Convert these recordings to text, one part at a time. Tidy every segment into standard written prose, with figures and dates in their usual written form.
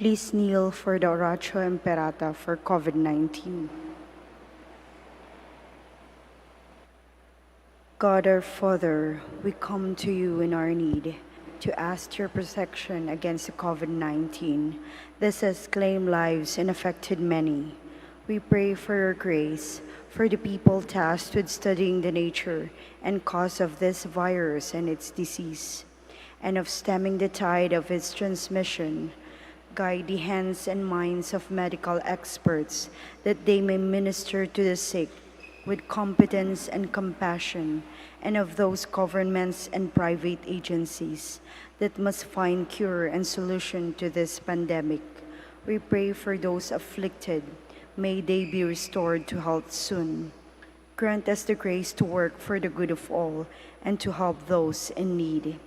Please kneel for the Oratio Imperata for COVID-19. God our Father, we come to you in our need to ask your protection against the COVID-19. This has claimed lives and affected many. We pray for your grace for the people tasked with studying the nature and cause of this virus and its disease, and of stemming the tide of its transmission. Guide the hands and minds of medical experts that they may minister to the sick with competence and compassion, and of those governments and private agencies that must find cure and solution to this pandemic. We pray for those afflicted. May they be restored to health soon. Grant us the grace to work for the good of all and to help those in need.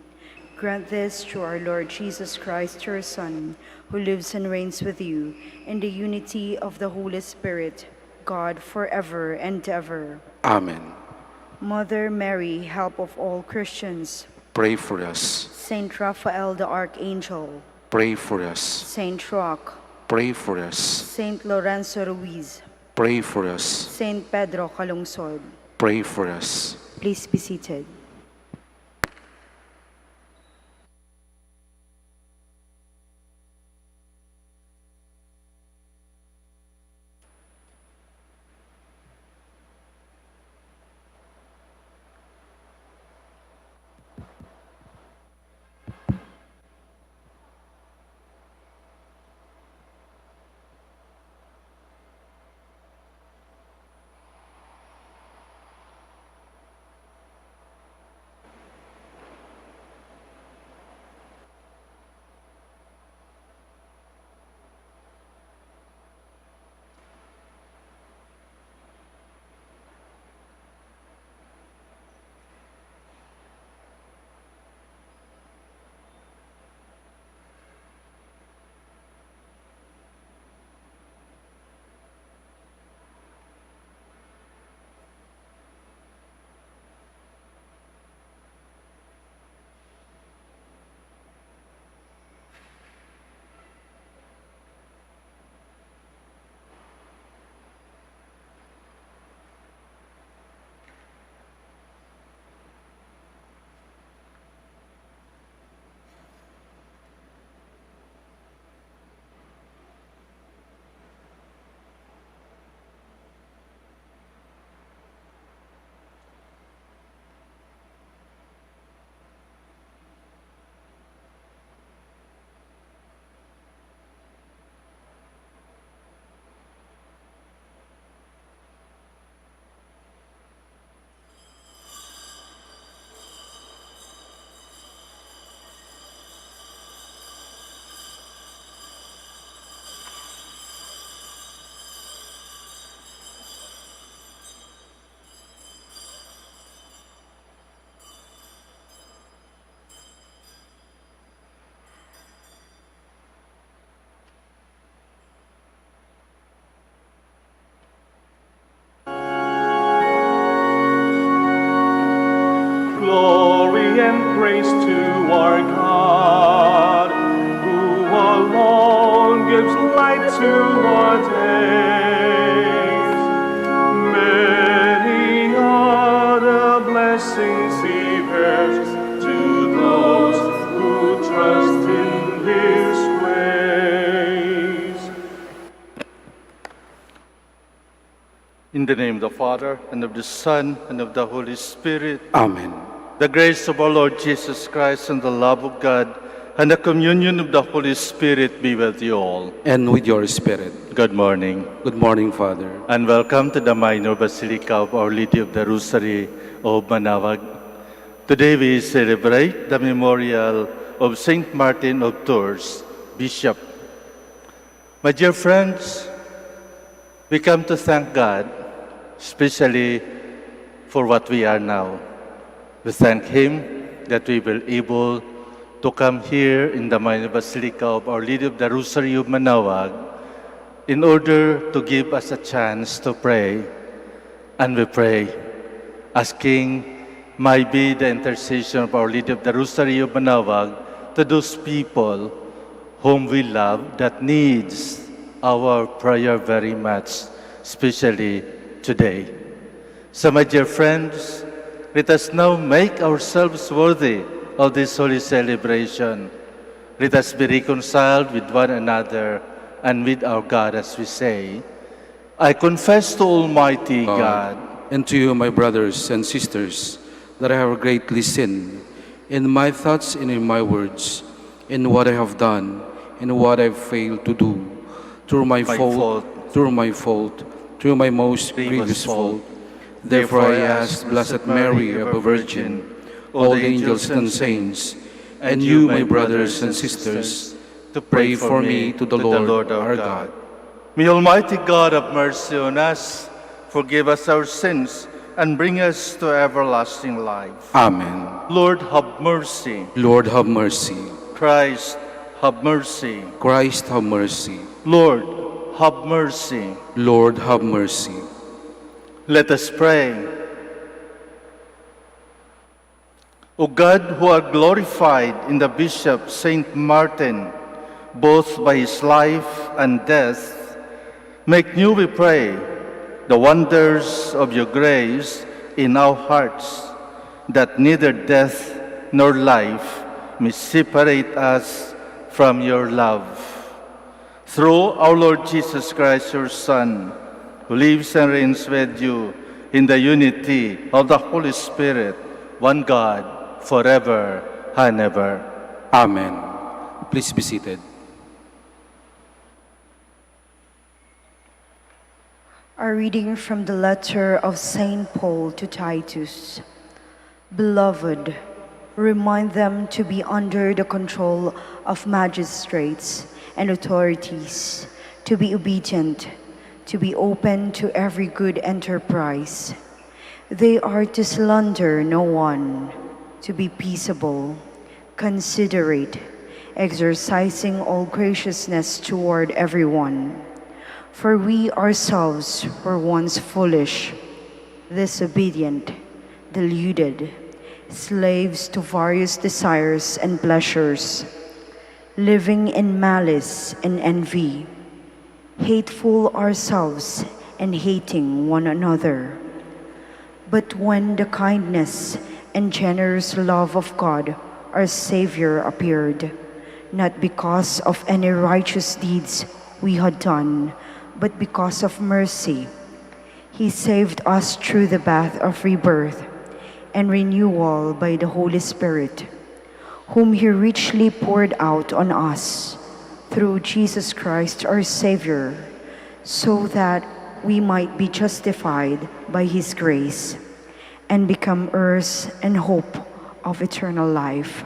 Grant this through our Lord Jesus Christ, your Son, who lives and reigns with you in the unity of the Holy Spirit, God, forever and ever. Amen. Mother Mary, help of all Christians, Pray for us. Saint Raphael the Archangel, Pray for us. Saint Roch, Pray for us. Saint Lorenzo Ruiz, Pray for us. Saint Pedro Calungsod. Pray for us. Please be seated. Glory and praise to our God, who alone gives light to our days. Many are the blessings He bears to those who trust in His ways. In the name of the Father, and of the Son, and of the Holy Spirit. Amen. The grace of our Lord Jesus Christ and the love of God and the communion of the Holy Spirit be with you all. And with your spirit. Good morning. Good morning, Father. And welcome to the Minor Basilica of Our Lady of the Rosary of Manaoag. Today we celebrate the memorial of Saint Martin of Tours, Bishop. My dear friends, we come to thank God, especially for what we are now. We thank Him that we were able to come here in the Minor Basilica of Our Lady of the Rosary of Manaoag in order to give us a chance to pray. And we pray, asking, might be the intercession of Our Lady of the Rosary of Manaoag to those people whom we love, that needs our prayer very much, especially today. So, my dear friends, let us now make ourselves worthy of this holy celebration. Let us be reconciled with one another and with our God as we say, I confess to Almighty God, and to you, my brothers and sisters, that I have greatly sinned in my thoughts and in my words, in what I have done, in what I failed to do, through my fault, through my most grievous fault. Therefore I ask Blessed Mary, ever Virgin, all the angels and saints, and you, my brothers and sisters, to pray for me to the Lord our God. May Almighty God have mercy on us, forgive us our sins, and bring us to everlasting life. Amen. Lord, have mercy. Lord, have mercy. Christ, have mercy. Christ, have mercy. Lord, have mercy. Lord, have mercy. Let us pray. O God, who are glorified in the Bishop Saint Martin, both by his life and death, make new, we pray, the wonders of your grace in our hearts, that neither death nor life may separate us from your love. Through our Lord Jesus Christ, your Son, who lives and reigns with you in the unity of the Holy Spirit, one God, forever and ever. Amen. Please be seated. A reading from the letter of St. Paul to Titus. Beloved, remind them to be under the control of magistrates and authorities, to be obedient, to be open to every good enterprise. They are to slander no one, to be peaceable, considerate, exercising all graciousness toward everyone. For we ourselves were once foolish, disobedient, deluded, slaves to various desires and pleasures, living in malice and envy, hateful ourselves and hating one another. But when the kindness and generous love of God, our Savior, appeared, not because of any righteous deeds we had done, but because of mercy, He saved us through the bath of rebirth and renewal by the Holy Spirit, whom He richly poured out on us through Jesus Christ our Savior, so that we might be justified by His grace and become heirs and hope of eternal life.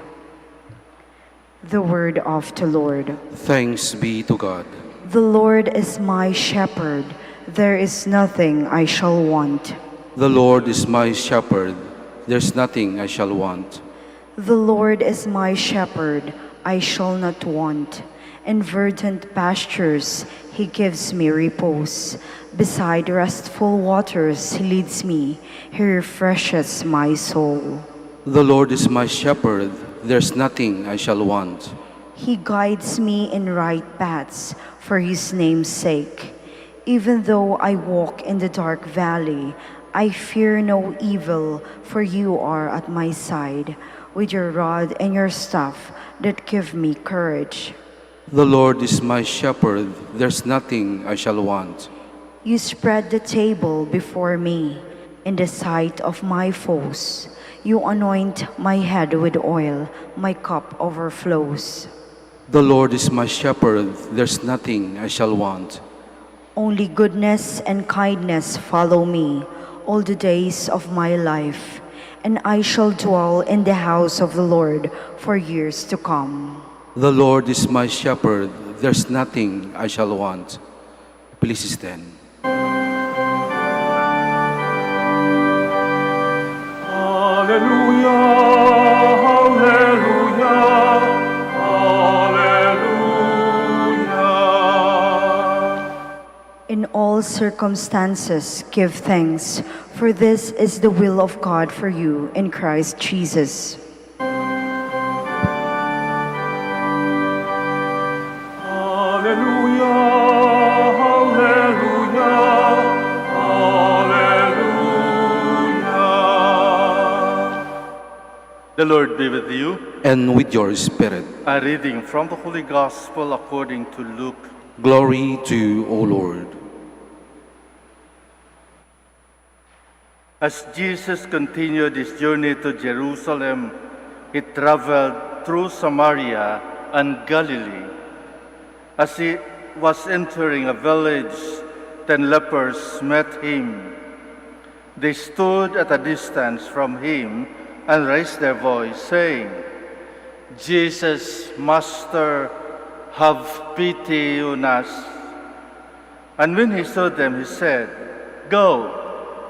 The word of the Lord. Thanks be to God. The Lord is my shepherd, there is nothing I shall want. The Lord is my shepherd, there's nothing I shall want. The Lord is my shepherd, I shall not want. In verdant pastures He gives me repose. Beside restful waters He leads me, He refreshes my soul. The Lord is my shepherd, there's nothing I shall want. He guides me in right paths for His name's sake. Even though I walk in the dark valley, I fear no evil, for you are at my side, with your rod and your staff that give me courage. The Lord is my shepherd, there's nothing I shall want. You spread the table before me in the sight of my foes. You anoint my head with oil, my cup overflows. The Lord is my shepherd, there's nothing I shall want. Only goodness and kindness follow me all the days of my life, and I shall dwell in the house of the Lord for years to come. The Lord is my shepherd, there's nothing I shall want. Please stand. Hallelujah, hallelujah, hallelujah. In all circumstances, give thanks, for this is the will of God for you in Christ Jesus. The Lord be with you. and with your spirit. A reading from the Holy Gospel according to Luke. Glory to you, O Lord. As Jesus continued his journey to Jerusalem, he traveled through Samaria and Galilee. As he was entering a village, 10 lepers met him. They stood at a distance from him and raised their voice, saying, "Jesus, Master, have pity on us." And when he saw them, he said, "Go,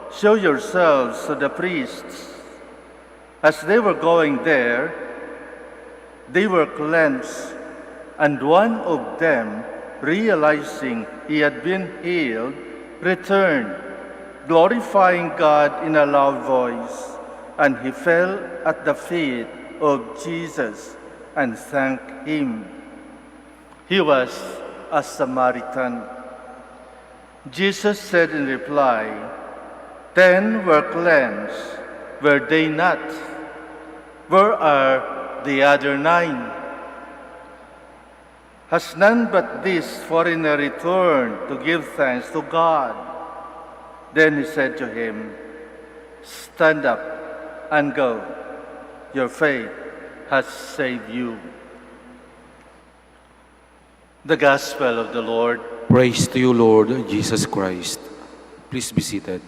show yourselves to the priests." As they were going there, they were cleansed, and one of them, realizing he had been healed, returned, glorifying God in a loud voice, and he fell at the feet of Jesus and thanked him. He was a Samaritan. Jesus said in reply, 10 were cleansed, were they not? Where are the other 9? Has none but this foreigner returned to give thanks to God? Then he said to him, "Stand up and go. Your faith has saved you." The Gospel of the Lord. Praise to you, Lord Jesus Christ. Please be seated.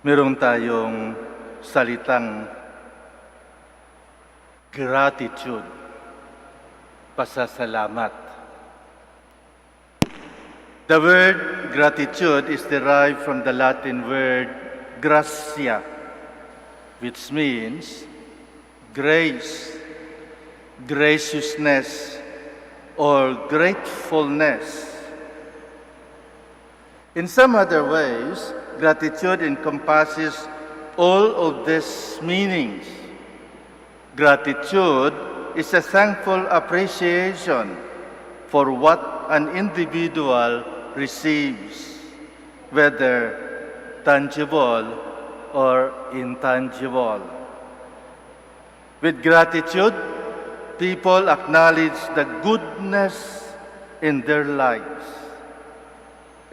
Meron tayong salitang gratitude, pasasalamat. The word gratitude is derived from the Latin word gratia, which means grace, graciousness, or gratefulness. In some other ways, gratitude encompasses all of these meanings. Gratitude is a thankful appreciation for what an individual receives, whether tangible or intangible. With gratitude, people acknowledge the goodness in their lives.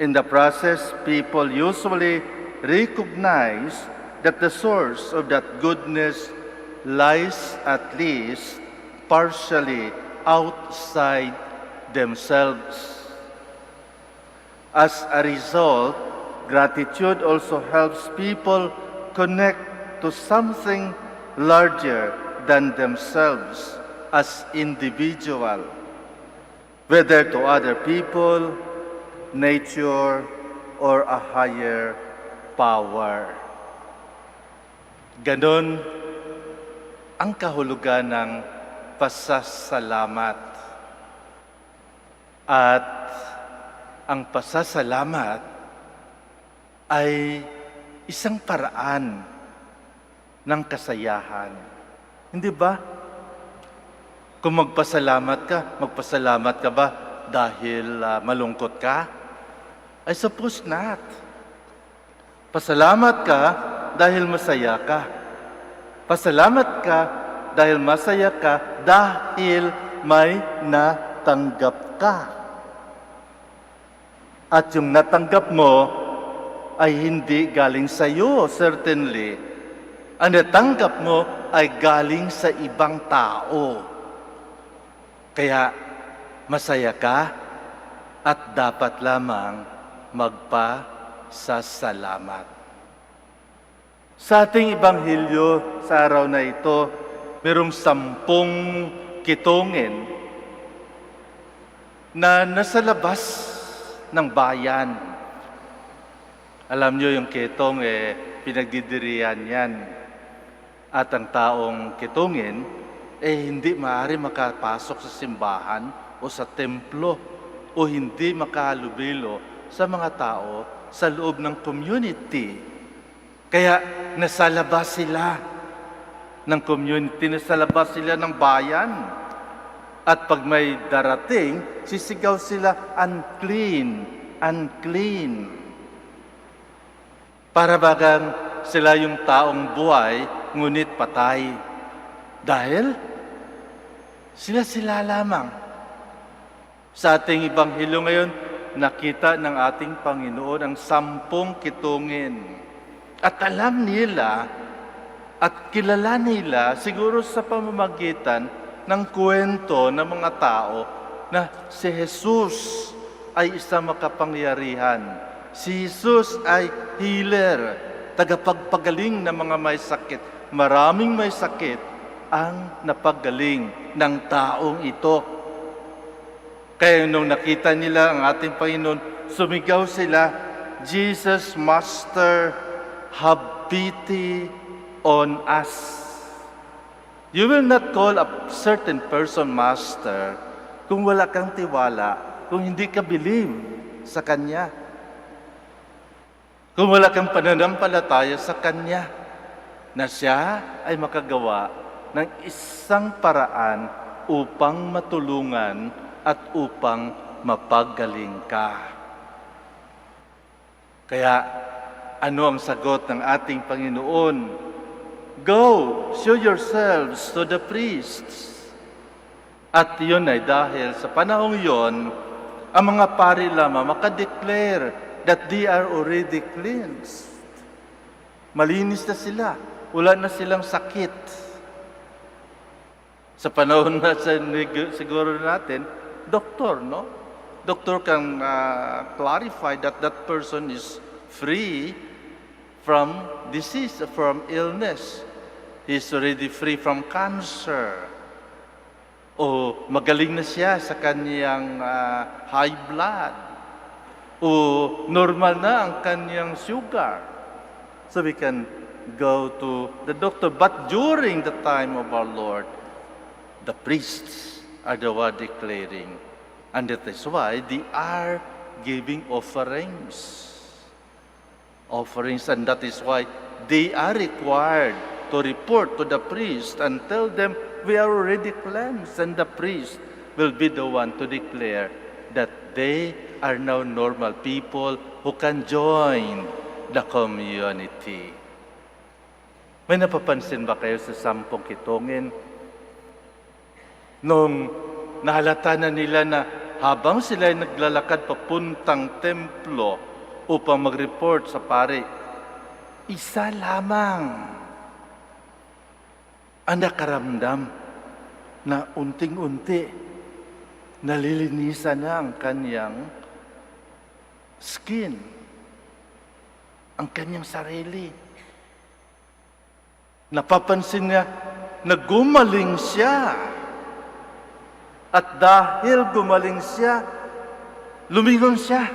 In the process, people usually recognize that the source of that goodness lies at least partially outside themselves. As a result, gratitude also helps people connect to something larger than themselves as individual, whether to other people, nature, or a higher power. Ganon ang kahulugan ng pasasalamat. At ang pasasalamat ay isang paraan ng kasayahan. Hindi ba? Kung magpasalamat ka ba dahil malungkot ka? I suppose not. Pasalamat ka dahil masaya ka. Pasalamat ka dahil masaya ka dahil may natanggap ka. At yung natanggap mo ay hindi galing sa iyo, certainly. Ang natanggap mo ay galing sa ibang tao. Kaya masaya ka at dapat lamang magpasasalamat. Sa ating Ebanghelyo sa araw na ito, mayroong 10 kitongin na nasa labas ng bayan. Alam nyo yung kitong, pinagdidirihan yan. At ang taong kitongin, hindi maaari makapasok sa simbahan o sa templo o hindi makalubilo sa mga tao sa loob ng community. Kaya nasa labas sila ng community, nasa labas sila ng bayan. At pag may darating, sisigaw sila, unclean, unclean. Para bagang sila yung taong buhay, ngunit patay. Dahil sila lamang. Sa ating Ibanghilyo ngayon, nakita ng ating Panginoon ang 10 kitungin. At alam nila at kilala nila siguro sa pamamagitan ng kwento ng mga tao na si Jesus ay isang makapangyarihan. Si Jesus ay healer, tagapagpagaling ng mga may sakit. Maraming may sakit ang napagaling ng taong ito. Kaya nung nakita nila ang ating Panginoon, sumigaw sila, Jesus, Master, have pity on us. You will not call a certain person Master kung wala kang tiwala, kung hindi ka believe sa Kanya. Kung wala kang pananampalataya sa Kanya, na Siya ay makagawa ng isang paraan upang matulungan at upang mapagaling ka. Kaya, ano ang sagot ng ating Panginoon? Go, show yourselves to the priests. At yun ay dahil sa panahong yon, ang mga pari lamang makadeclare that they are already cleansed. Malinis na sila. Wala na silang sakit. Sa panahon na siguro natin, doktor, no? Doctor can clarify that that person is free from disease, from illness. He's already free from cancer. O magaling na siya sa kanyang high blood. O normal na ang kanyang sugar. So we can go to the doctor. But during the time of our Lord, the priests are the one declaring. And that is why they are giving offerings. And that is why they are required to report to the priest and tell them, we are already cleansed. And the priest will be the one to declare that they are now normal people who can join the community. May napapansin ba kayo sa 10 kitungin? Nung nahalata na nila na habang sila ay naglalakad papuntang templo upang mag-report sa pare, isa lamang ang nakaramdam na unting-unti nalilinisan na ang kanyang skin, ang kanyang sarili. Napapansin niya na gumaling siya. At dahil gumaling siya, lumingon siya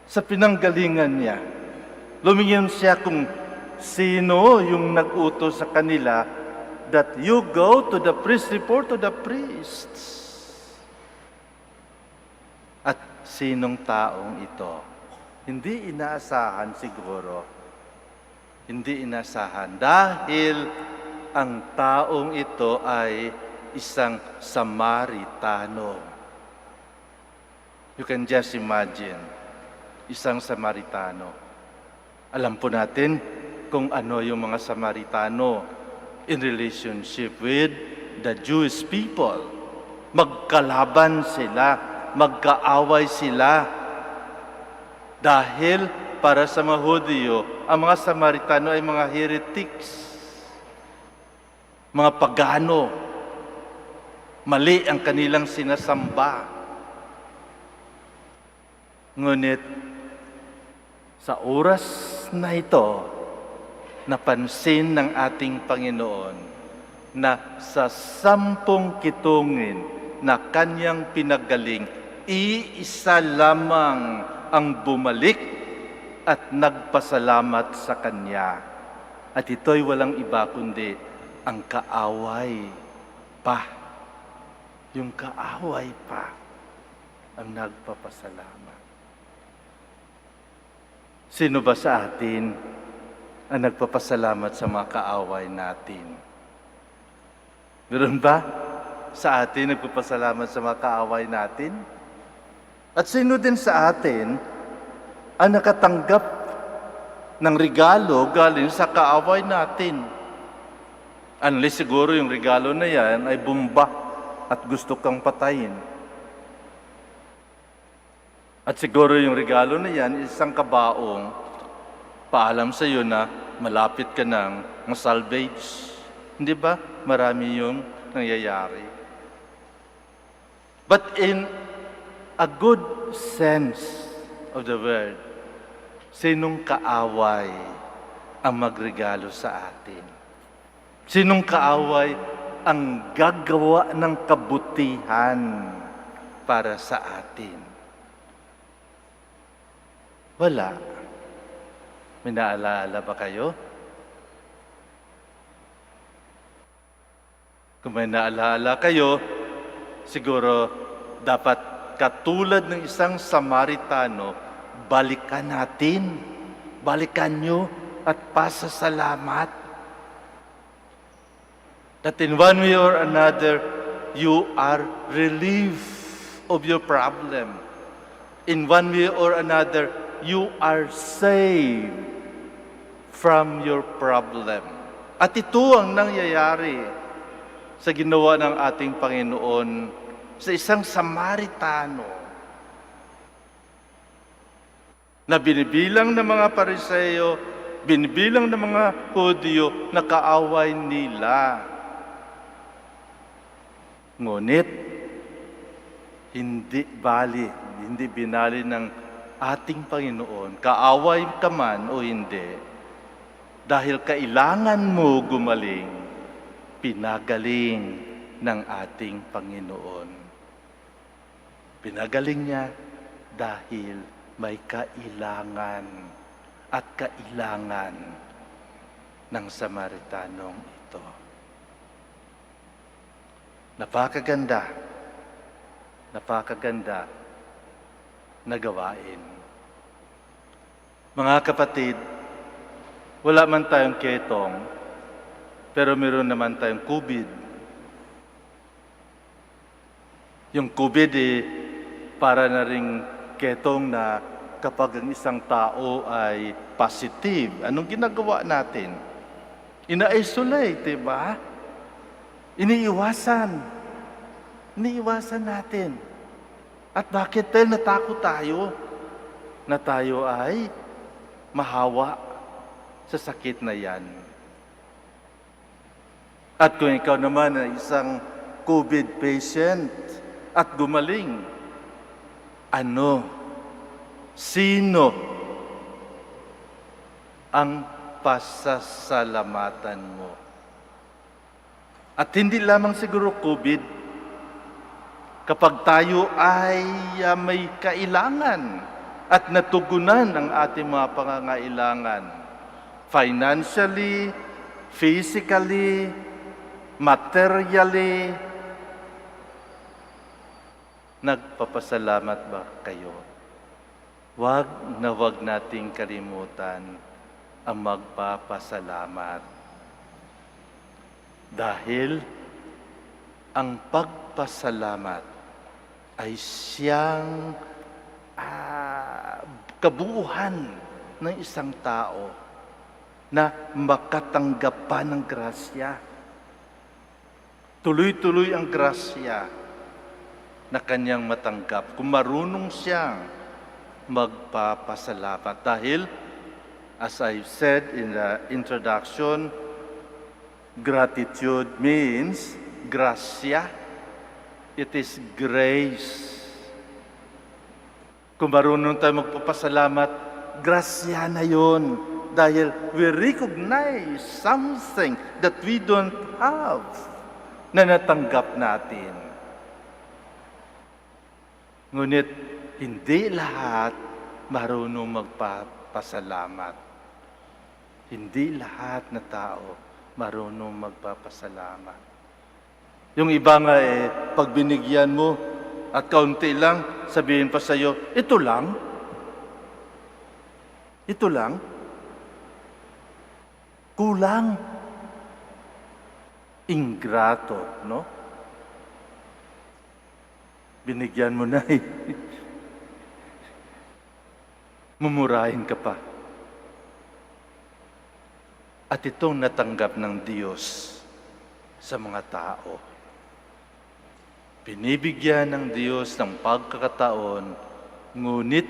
sa pinanggalingan niya. Lumingon siya kung sino yung nag-utos sa kanila that you go to the priest, report to the priests. At sinong taong ito? Hindi inaasahan siguro. Hindi inaasahan dahil ang taong ito ay isang Samaritano. You can just imagine, isang Samaritano. Alam po natin kung ano yung mga Samaritano in relationship with the Jewish people. Magkalaban sila, magkaaway sila. Dahil para sa mga Hudyo, ang mga Samaritano ay mga heretics, mga pagano. Mali ang kanilang sinasamba. Ngunit, sa oras na ito, napansin ng ating Panginoon na sa 10 kitungin na kanyang pinagaling, iisa lamang ang bumalik at nagpasalamat sa kanya. At ito'y walang iba kundi ang kaaway pa. Yung kaaway pa ang nagpapasalamat. Sino ba sa atin ang nagpapasalamat sa mga kaaway natin? Meron ba sa atin nagpapasalamat sa mga kaaway natin? At sino din sa atin ang nakatanggap ng regalo galing sa kaaway natin. Unless siguro yung regalo na yan ay bomba at gusto kang patayin. At siguro yung regalo na yan, isang kabaong paalam sa iyo na malapit ka ng masalvage. Hindi ba? Marami yung nangyayari. But in a good sense of the word, sinong kaaway ang magregalo sa atin? Sinong kaaway ang gagawa ng kabutihan para sa atin? Wala. May naalala ba kayo? Kung may naalala kayo, siguro dapat katulad ng isang Samaritano, balikan natin, balikan nyo at pasasalamat. That in one way or another, you are relieved of your problem. In one way or another, you are saved from your problem. At ito ang nangyayari sa ginawa ng ating Panginoon sa isang Samaritano na binibilang ng mga Pariseo, binibilang ng mga Hudyo na kaaway nila. Ngunit, hindi binali ng ating Panginoon, kaaway ka man o hindi, dahil kailangan mo gumaling, pinagaling ng ating Panginoon. Pinagaling niya dahil may kailangan at kailangan ng Samaritanong ito. Napakaganda na gawain. Mga kapatid, wala man tayong ketong, pero meron naman tayong COVID. Yung COVID para na ring ketong na kapag ang isang tao ay positive, anong ginagawa natin? Ina-isolate, diba? Iniiwasan natin. At bakit? Dahil natakot tayo na tayo ay mahawa sa sakit na yan. At kung ikaw naman ay isang COVID patient at gumaling, sino ang pasasalamatan mo? At hindi lamang siguro COVID, kapag tayo ay may kailangan at natugunan ang ating mga pangangailangan, financially, physically, materially, nagpapasalamat ba kayo? Huwag nating kalimutan ang magpapasalamat. Dahil ang pagpasalamat ay siyang kabuuhan ng isang tao na makatanggap pa ng grasya. Tuloy-tuloy ang grasya na kanyang matanggap kung marunong siyang magpapasalamat. Dahil, as I said in the introduction, gratitude means grasya. It is grace. Kung marunong tayo magpapasalamat, grasya na yun. Dahil we recognize something that we don't have na natanggap natin. Ngunit, hindi lahat marunong magpapasalamat. Hindi lahat na tao marunong magpapasalamat. Yung iba nga pag binigyan mo at kaunti lang, sabihin pa sa'yo, ito lang. Kulang. Ingrato, no? Binigyan mo na Mumurahin ka pa. at itong natanggap ng Diyos sa mga tao. Binibigyan ng Diyos ng pagkakataon, ngunit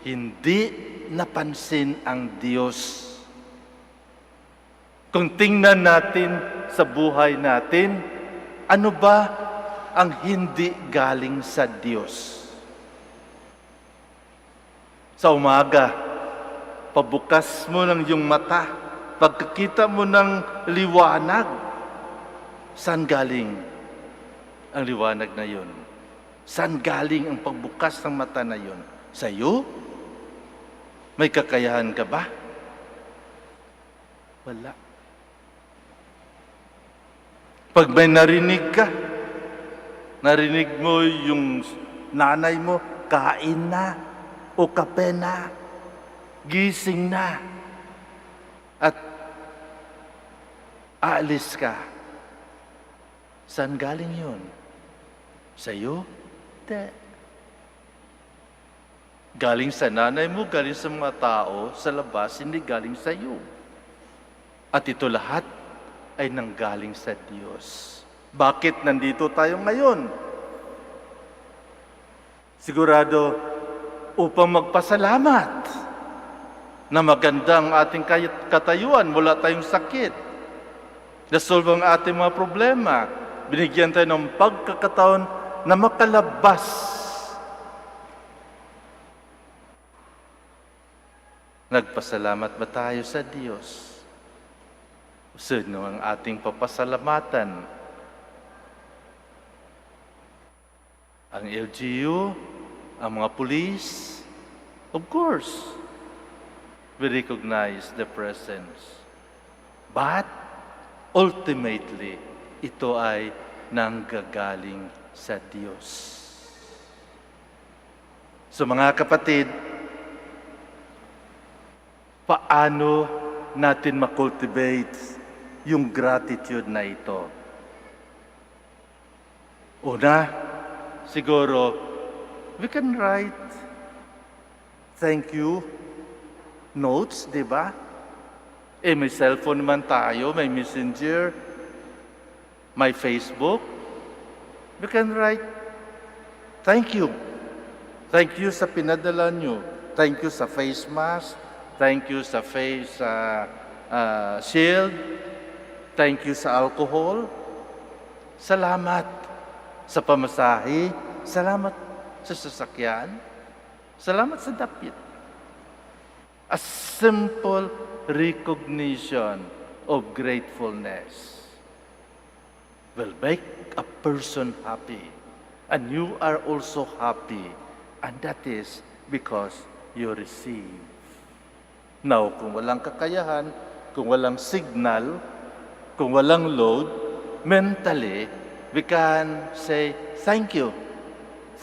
hindi napansin ang Diyos. Kung tingnan natin sa buhay natin, ano ba ang hindi galing sa Diyos? Sa umaga, pabukas mo ng iyong mata, pagkakita mo ng liwanag, saan galing ang liwanag na yun? Saan galing ang pagbukas ng mata na yun? Sa iyo? May kakayahan ka ba? Wala. Pag may narinig ka, narinig mo yung nanay mo, kain na o kape na, gising na, at aalis ka. Saan galing yun? Sa iyo? Hindi. Galing sa nanay mo, galing sa mga tao, sa labas, hindi galing sa iyo. At ito lahat ay nanggaling sa Diyos. Bakit nandito tayo ngayon? Sigurado upang magpasalamat na magandang ating katayuan, wala tayong sakit. Nasolve ang ating mga problema. Binigyan tayo ng pagkakataon na makalabas. Nagpasalamat ba tayo sa Diyos? Sino ang ating papasalamatan? Ang LGU, ang mga pulis, of course, we recognize the presence. But, ultimately, ito ay nanggagaling sa Diyos. So mga kapatid, paano natin makultivate yung gratitude na ito? Una, siguro, we can write thank you notes, di ba? May cellphone naman tayo, may messenger, may Facebook. We can write thank you. Thank you sa pinadala nyo. Thank you sa face mask. Thank you sa face shield. Thank you sa alcohol. Salamat sa pamasahe. Salamat sa sasakyan. Salamat sa dapit. A simple recognition of gratefulness will make a person happy. And you are also happy. And that is because you receive. Now, kung walang kakayahan, kung walang signal, kung walang load, mentally, we can say, thank you.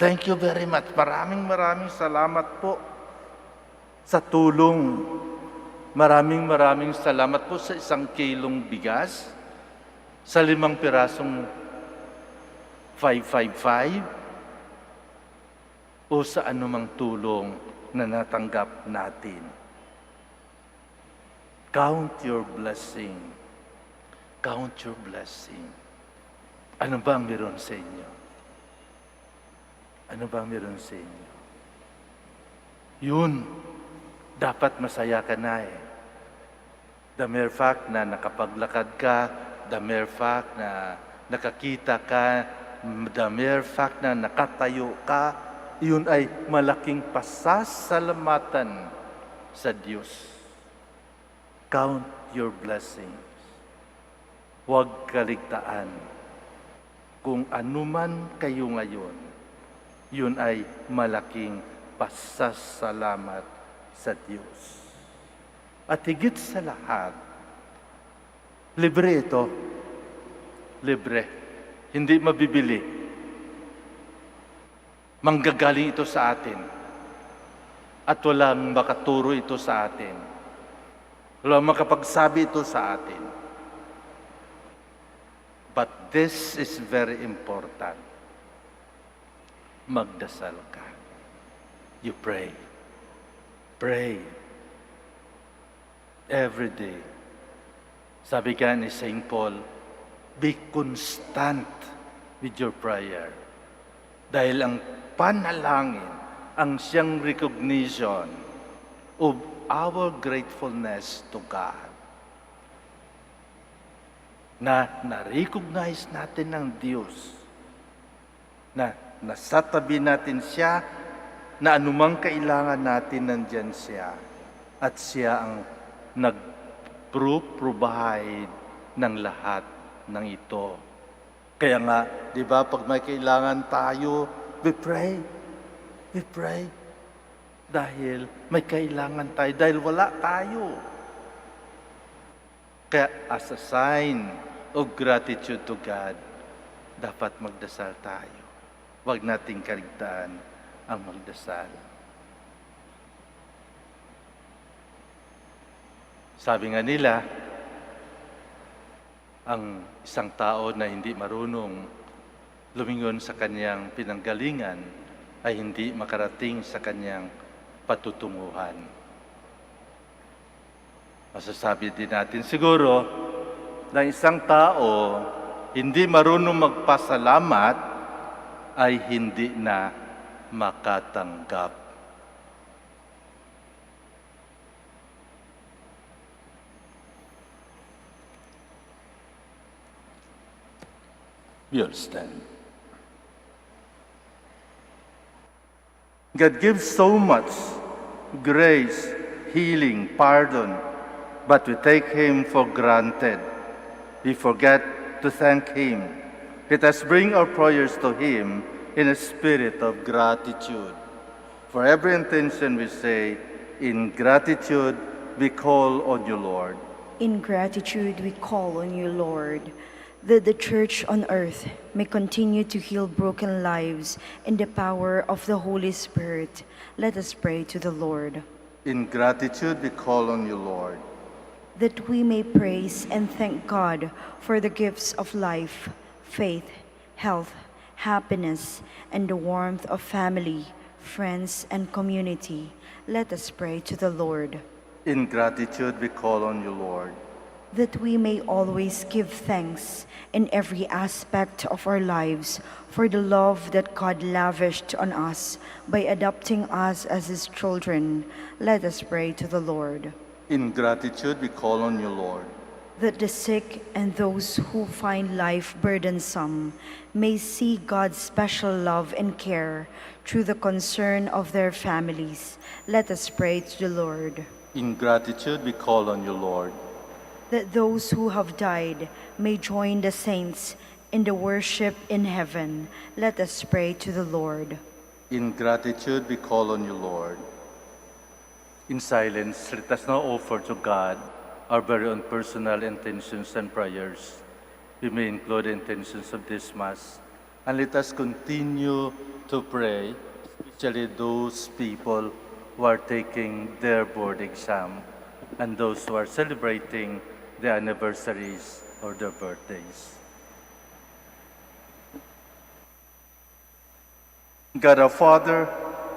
Thank you very much. Maraming salamat po sa tulong. Maraming salamat po sa 1 kilong bigas, sa 5 pirasong 555, o sa anumang tulong na natanggap natin. Count your blessing. Count your blessing. Ano ba ang meron sa inyo? Ano ba ang meron sa inyo? Yun, dapat masaya ka na eh. The mere fact na nakapaglakad ka, the mere fact na nakakita ka, the mere fact na nakatayo ka, yun ay malaking pasasalamatan sa Diyos. Count your blessings. Huwag kaligtaan. Kung anuman kayo ngayon, yun ay malaking pasasalamat sa Diyos. At higit sa lahat, libre ito. Libre. Hindi mabibili. Manggagaling ito sa atin. At walang makaturo ito sa atin. Walang makapagsabi ito sa atin. But this is very important. Magdasal ka. You pray. Pray. Every day. Sabi ka ni St. Paul, be constant with your prayer. Dahil ang panalangin, ang siyang recognition of our gratefulness to God. Na na-recognize natin ng Diyos, na nasa tabi natin siya, na anumang kailangan natin nandyan siya, at siya ang nag-provide ng lahat ng ito. Kaya nga, di ba, pag may kailangan tayo, we pray. We pray. Dahil may kailangan tayo, dahil wala tayo. Kaya as a sign of gratitude to God, dapat magdasal tayo. Huwag nating kaligtaan ang magdasal. Sabi nga nila, ang isang tao na hindi marunong lumingon sa kanyang pinanggalingan ay hindi makarating sa kanyang patutunguhan. Masasabi din natin siguro na isang tao hindi marunong magpasalamat ay hindi na makatanggap. You'll stand. God gives so much grace, healing, pardon, but we take Him for granted. We forget to thank Him. Let us bring our prayers to Him in a spirit of gratitude. For every intention we say, in gratitude we call on you, Lord. In gratitude, we call on you, Lord, that the Church on earth may continue to heal broken lives in the power of the Holy Spirit. Let us pray to the Lord. In gratitude we call on you, Lord. That we may praise and thank God for the gifts of life, faith, health, happiness, and the warmth of family, friends, and community. Let us pray to the Lord. In gratitude we call on you, Lord. That we may always give thanks in every aspect of our lives for the love that God lavished on us by adopting us as His children. Let us pray to the Lord. In gratitude we call on you, Lord. That the sick and those who find life burdensome may see God's special love and care through the concern of their families. Let us pray to the Lord. In gratitude we call on you, Lord. That those who have died may join the saints in the worship in heaven. Let us pray to the Lord. In gratitude we call on you, Lord. In silence, let us now offer to God our very own personal intentions and prayers. We may include the intentions of this Mass. And let us continue to pray, especially those people who are taking their board exam and those who are celebrating their anniversaries or their birthdays. God our Father,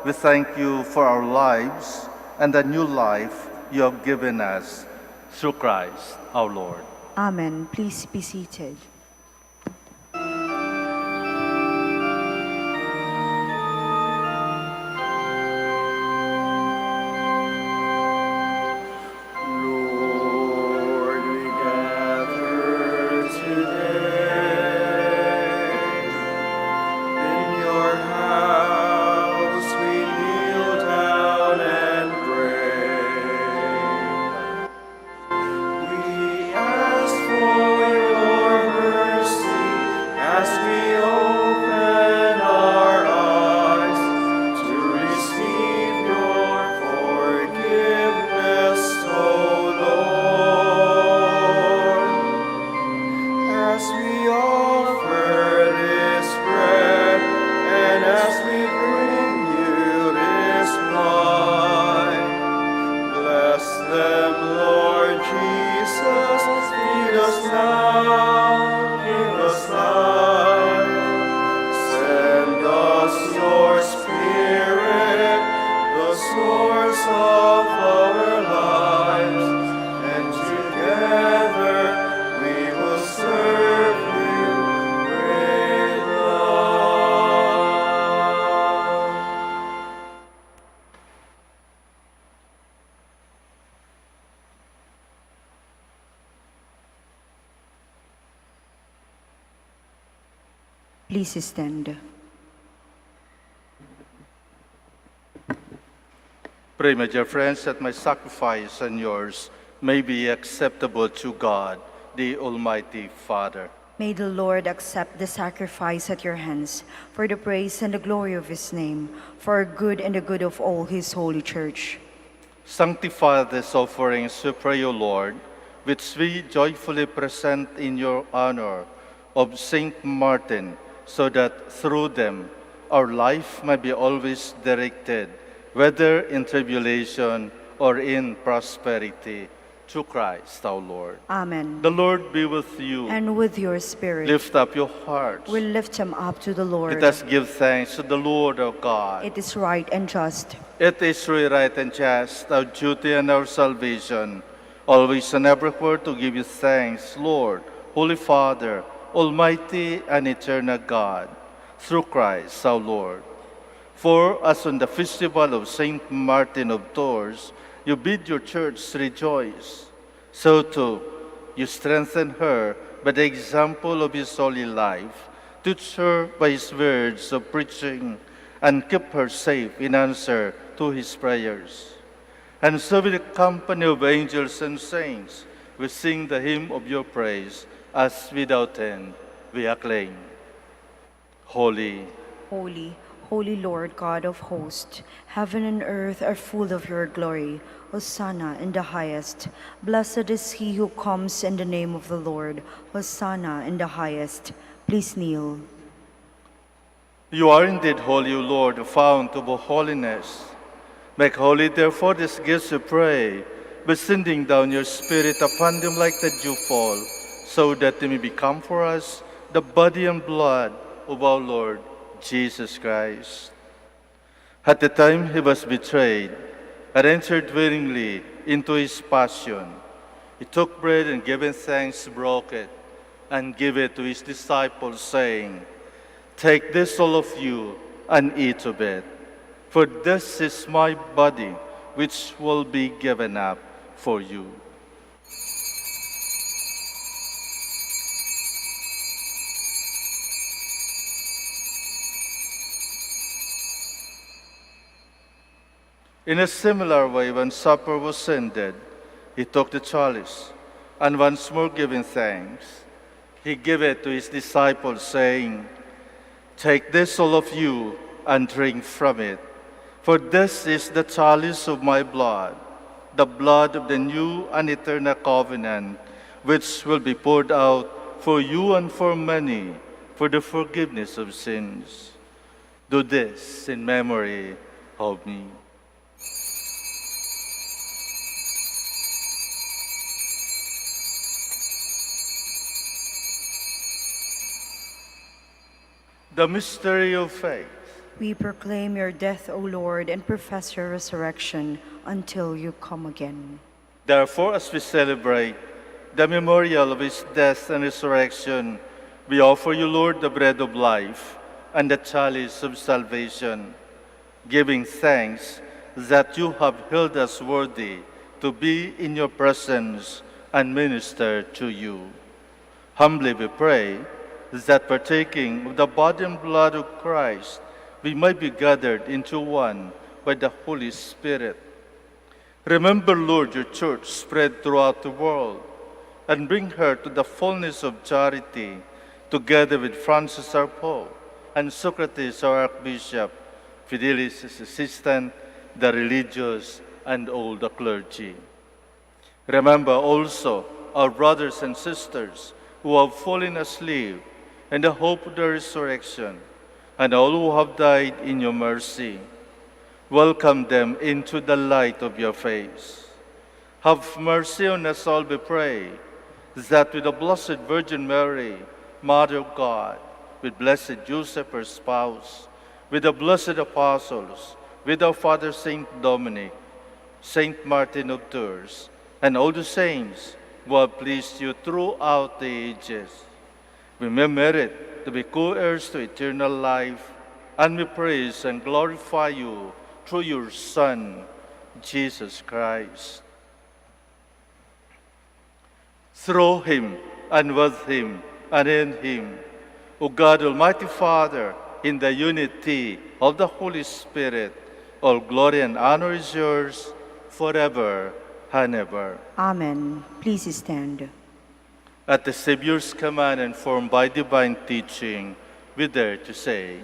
we thank you for our lives and the new life you have given us through Christ our Lord. Amen. Please be seated. Lord, we gather today in your house. We kneel down and pray. We ask for your Please stand. Pray, my dear friends, that my sacrifice and yours may be acceptable to God, the Almighty Father. May the Lord accept the sacrifice at your hands for the praise and the glory of his name, for our good and the good of all his holy church. Sanctify these offerings, we pray, O Lord, which we joyfully present in your honor of Saint Martin, so that through them our life may be always directed, whether in tribulation or in prosperity, through Christ our Lord. Amen. The Lord be with you. And with your spirit, Lift up your hearts. we lift them up to the Lord. Let us give thanks to the Lord our God. It is right and just. It is really right and just, our duty and our salvation, always and everywhere to give you thanks, Lord, Holy Father, Almighty and eternal God, through Christ our Lord. For as on the festival of Saint Martin of Tours, you bid your church rejoice, so too you strengthen her by the example of his holy life, teach her by his words of preaching, and keep her safe in answer to his prayers. And so with the company of angels and saints, we sing the hymn of your praise, as without end we acclaim. Holy, Holy, holy Lord God of hosts, heaven and earth are full of your glory. Hosanna in the highest. Blessed is he who comes in the name of the Lord. Hosanna in the highest. Please kneel. you are indeed holy, O Lord, the fount of all holiness. Make holy, therefore, these gifts, we pray, by sending down your Spirit upon them like the dewfall, so that they may become for us the body and blood of our Lord Jesus Christ. At the time he was betrayed and entered willingly into his passion, he took bread and giving thanks, broke it, and gave it to his disciples, saying, "Take this, all of you, and eat of it. For this is my body, which will be given up for you." In a similar way, when supper was ended, he took the chalice, and once more giving thanks, he gave it to his disciples, saying, "Take this, all of you, and drink from it. For this is the chalice of my blood, the blood of the new and eternal covenant, which will be poured out for you and for many for the forgiveness of sins. Do this in memory of me." The mystery of faith. We proclaim your death, O Lord, and profess your resurrection until you come again. Therefore, as we celebrate the memorial of his death and resurrection, we offer you, Lord, the bread of life and the chalice of salvation, giving thanks that you have held us worthy to be in your presence and minister to you. Humbly we pray that partaking of the body and blood of Christ, we might be gathered into one by the Holy Spirit. Remember, Lord, your church spread throughout the world, and bring her to the fullness of charity, together with Francis our Pope, and Socrates our Archbishop, Fidelis his assistant, the religious, and all the clergy. Remember also our brothers and sisters who have fallen asleep in the hope of the resurrection, and all who have died in your mercy. Welcome them into the light of your face. Have mercy on us all, we pray, that with the Blessed Virgin Mary, Mother of God, with Blessed Joseph, her spouse, with the blessed apostles, with our Father Saint Dominic, Saint Martin of Tours, and all the saints who have pleased you throughout the ages, we may merit to be co-heirs to eternal life, and we praise and glorify you through your Son, Jesus Christ. Through him, and with him, and in him, O God, Almighty Father, in the unity of the Holy Spirit, all glory and honor is yours forever and ever. Amen. Please stand. At the Savior's command and formed by divine teaching, we dare to say,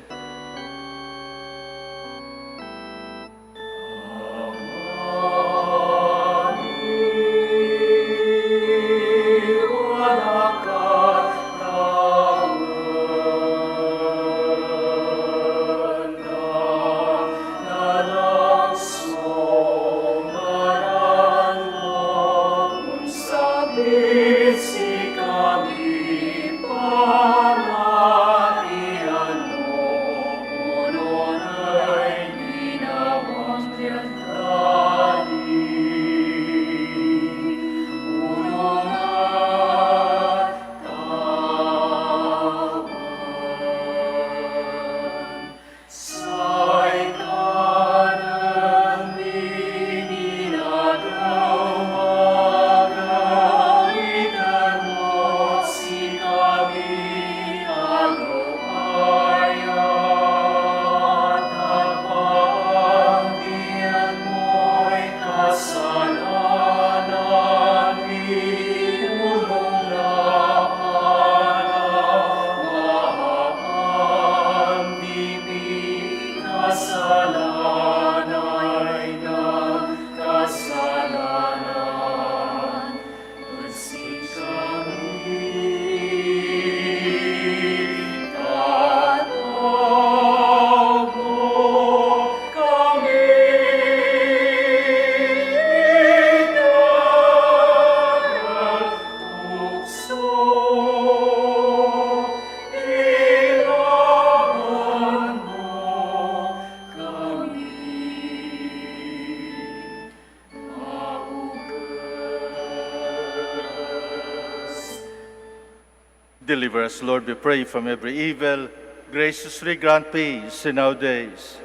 deliver us, Lord, we pray, from every evil. Graciously grant peace in our days,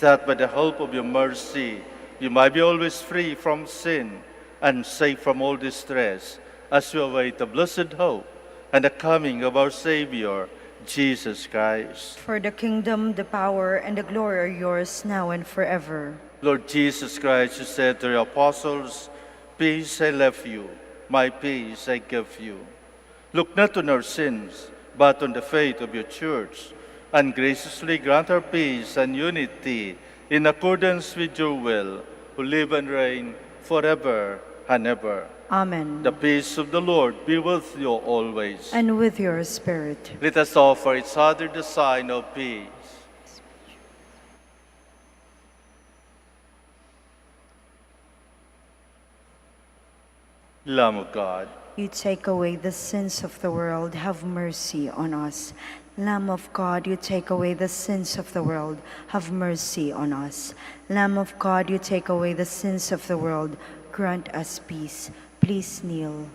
that by the help of your mercy, you might be always free from sin and safe from all distress, as we await the blessed hope and the coming of our Savior, Jesus Christ. For the kingdom, the power, and the glory are yours now and forever. Lord Jesus Christ, you said to your apostles, peace I left you, my peace I give you. Look not on our sins, but on the faith of your church, and graciously grant our peace and unity in accordance with your will, who live and reign forever and ever. Amen. The peace of the Lord be with you always. And with your spirit. Let us offer each other the sign of peace. Lamb of God, You take away the sins of the world, have mercy on us. Lamb of God, you take away the sins of the world, have mercy on us. Lamb of God, you take away the sins of the world, grant us peace. Please kneel.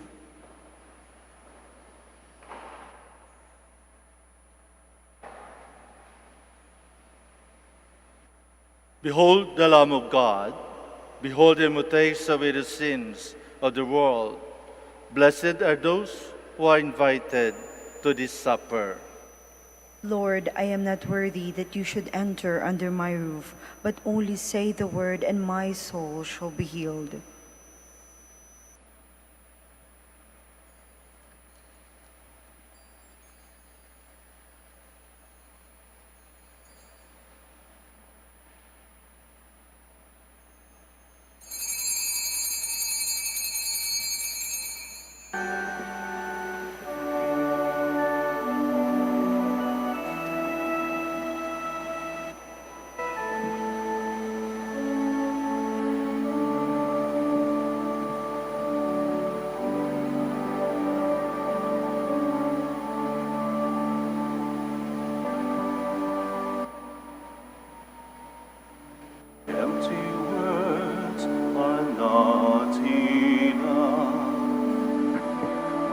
behold the Lamb of God. Behold him who takes away the sins of the world. Blessed are those who are invited to this supper. Lord, I am not worthy that you should enter under my roof, but only say the word and my soul shall be healed. Empty words are not enough.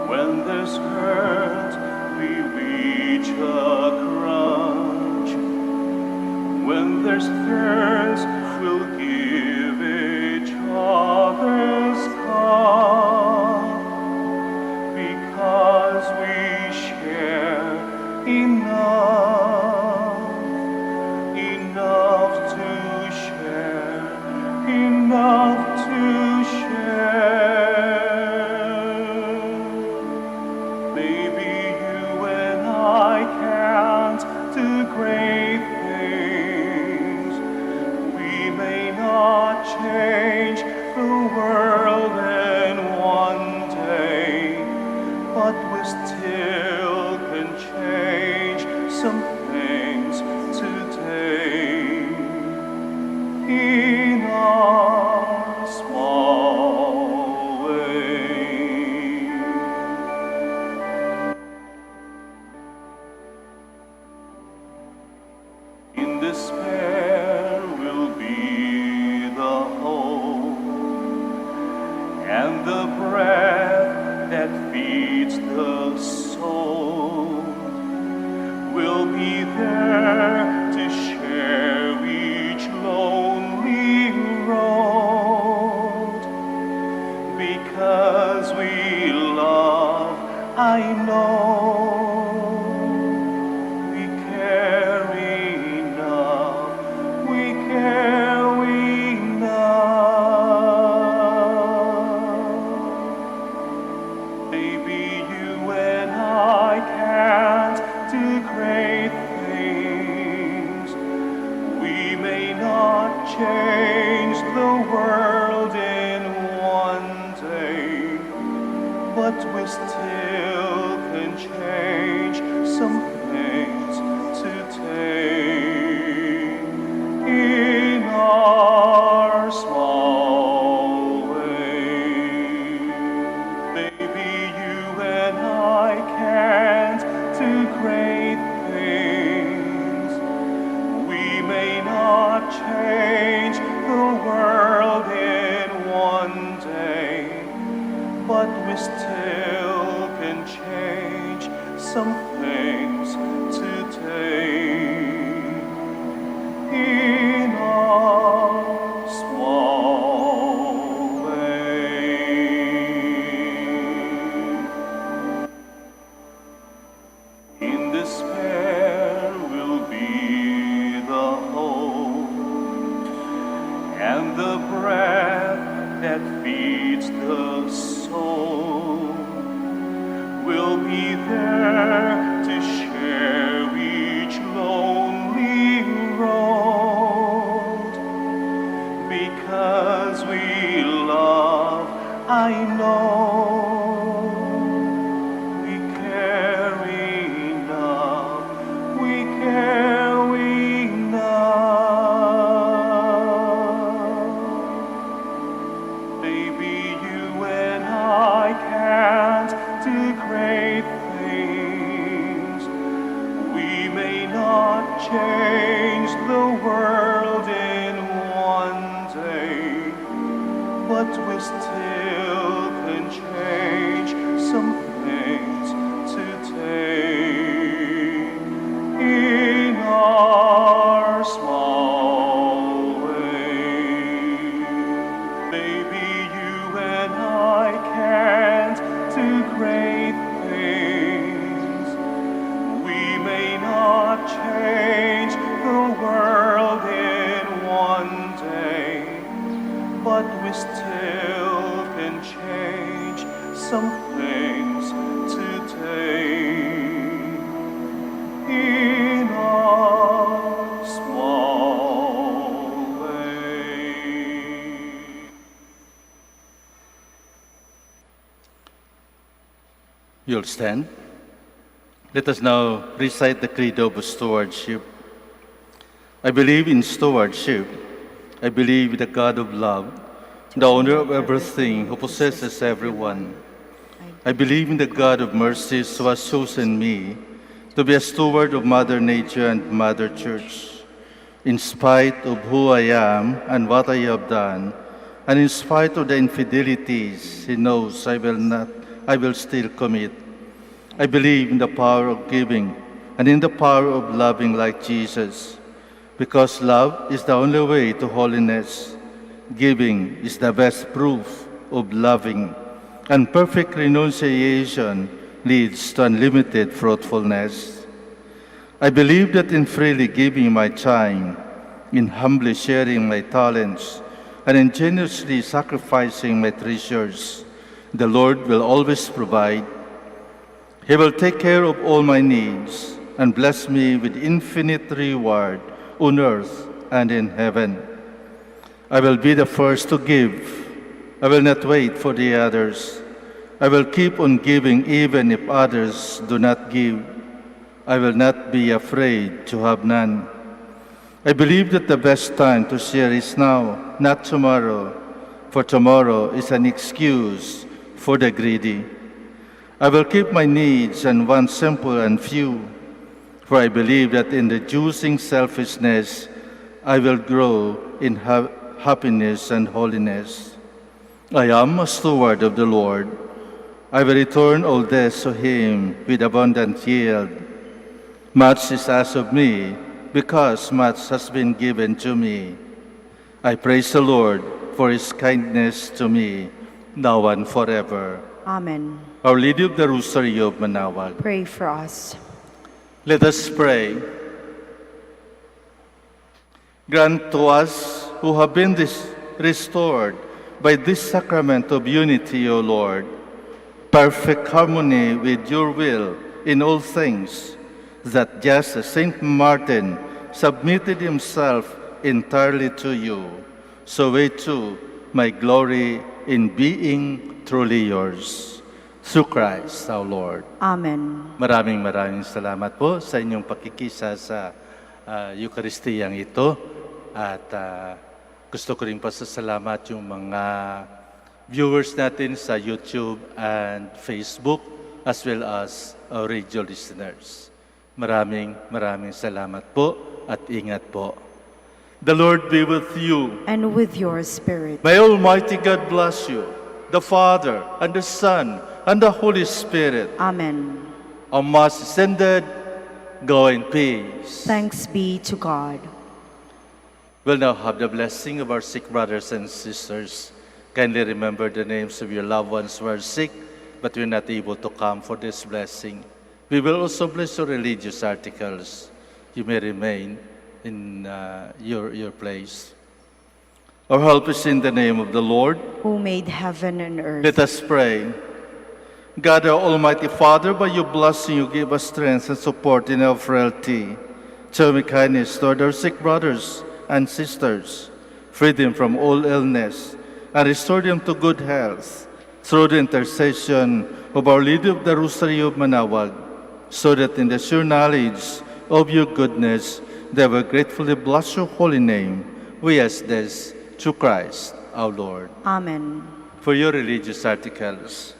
When there's hurt, we reach across. When there's thirst, we'll give each other's cup. Because we share in despair will be the hope, and the breath that feeds the soul will be there to share each lonely road. Because we love, I know we care enough, we care enough. Maybe you and I can't do great things. We may not change the world in one day, but we still can change some things today in our small way. Maybe you and I can't do great things. We may not change the world in one day, but we still can change some things today in our small way. In despair will be the hope, and the breath that feeds the soul will be there to share each lonely road. Because we love, I know we care enough, we care enough. Maybe you and I can't do great things. We may not change the world in one day, but we still can change some things today in our small way. Maybe you and I can't do great things. We may not change the world in one day, but we still can change some things today in our small way. You'll stand. Let us now recite the Creed of Stewardship. I believe in stewardship. I believe in the God of love, the owner of everything, who possesses everyone. I believe in the God of mercies, who has chosen me to be a steward of Mother Nature and Mother Church. In spite of who I am and what I have done, and in spite of the infidelities He knows I will still commit, I believe in the power of giving and in the power of loving like Jesus. Because love is the only way to holiness, giving is the best proof of loving, and perfect renunciation leads to unlimited fruitfulness. I believe that in freely giving my time, in humbly sharing my talents, and in generously sacrificing my treasures, the Lord will always provide. He will take care of all my needs and bless me with infinite reward on earth and in heaven. I will be the first to give. I will not wait for the others. I will keep on giving even if others do not give. I will not be afraid to have none. I believe that the best time to share is now, not tomorrow, for tomorrow is an excuse for the greedy. I will keep my needs and wants simple and few, For I believe that in reducing selfishness, I will grow in happiness and holiness. I am a steward of the Lord. I will return all this to him with abundant yield. Much is asked of me, because much has been given to me. I praise the Lord for his kindness to me, now and forever. Amen. Our Lady of the Rosary of Manaoag, Pray for us. let us pray. Grant to us who have been restored by this sacrament of unity, O Lord, perfect harmony with your will in all things, that just as Saint Martin submitted himself entirely to you, so we too may glory in being truly yours. Through Christ our Lord. Amen. Maraming salamat po sa inyong pakikisa sa Eucharistiyang ito. At gusto ko rin pasasalamat yung mga viewers natin sa YouTube and Facebook, as well as our radio listeners. Maraming salamat po at ingat po. The Lord be with you. And with your spirit. May Almighty God bless you, the Father, and the Son, and the Holy Spirit. Amen. Our Mass is ended. Go in peace. Thanks be to God. We'll now have the blessing of our sick brothers and sisters. Kindly remember the names of your loved ones who are sick, but we're not able to come for this blessing. We will also bless your religious articles. You may remain in your place. Our help is in the name of the Lord, Who made heaven and earth. Let us pray. God, our Almighty Father, by your blessing you give us strength and support in our frailty. Show me kindness toward our sick brothers and sisters. Free them from all illness and restore them to good health through the intercession of Our Lady of the Rosary of Manaoag, so that in the sure knowledge of your goodness they will gratefully bless your holy name. We ask this through Christ our Lord. Amen. For your religious articles,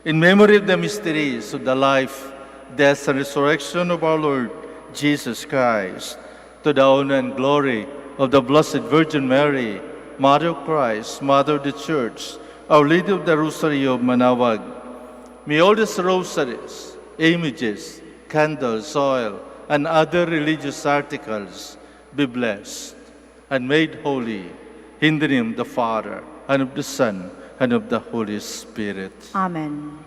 in memory of the mysteries of the life, death, and resurrection of our Lord Jesus Christ, to the honor and glory of the Blessed Virgin Mary, Mother of Christ, Mother of the Church, Our Lady of the Rosary of Manaoag, may all these rosaries, images, candles, oil, and other religious articles be blessed and made holy in the name of the Father, and of the Son, and of the Holy Spirit. Amen.